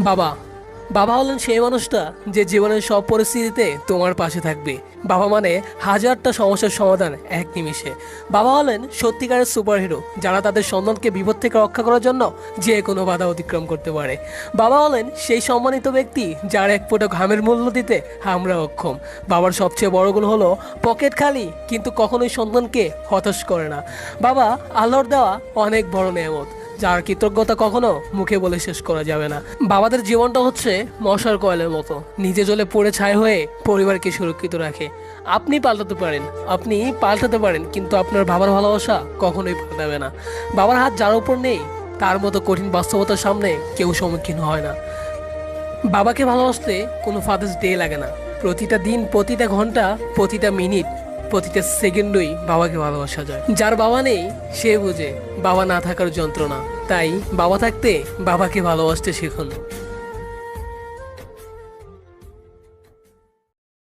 বাবা বাবা হলেন সেই মানুষটা যে জীবনের সব পরিস্থিতিতে তোমার পাশে থাকবে। বাবা মানে হাজারটা সমস্যার সমাধান এক নিমিষে। বাবা হলেন সত্যিকারের সুপারহিরো, যারা তাদের সন্তানকে বিপদ থেকে রক্ষা করার জন্য যে কোনো বাধা অতিক্রম করতে পারে। বাবা হলেন সেই সম্মানিত ব্যক্তি যার এক ফোঁটা ঘামের মূল্য দিতে আমরা অক্ষম। বাবার সবচেয়ে বড় গুণ হলো পকেট খালি কিন্তু কখনোই সন্তানকে হতাশ করে না। বাবা আল্লাহর দেওয়া অনেক বড় নেয়ামত, যার কৃতজ্ঞতা কখনো মুখে বলে শেষ করা যাবে না। বাবাদের জীবনটা হচ্ছে মশার কয়েলের মতো, নিজে জ্বলে পড়ে ছাই হয়ে পরিবারকে সুরক্ষিত রাখে। আপনি পাল্টাতে পারেন কিন্তু আপনার বাবার ভালোবাসা কখনোই পাল্টাবে না। বাবার হাত যার উপর নেই তার মতো কঠিন বাস্তবতার সামনে কেউ সম্মুখীন হয় না। বাবাকে ভালোবাসতে কোনো ফাদার্স ডে লাগে না। প্রতিটা দিন, প্রতিটা ঘন্টা, প্রতিটা মিনিট, প্রতিটা সেকেন্ডই বাবাকে ভালোবাসা যায়। যার বাবা নেই সে বুঝে বাবা না থাকার যন্ত্রণা। তাই বাবা থাকতে বাবাকে ভালোবাসতে শিখুন।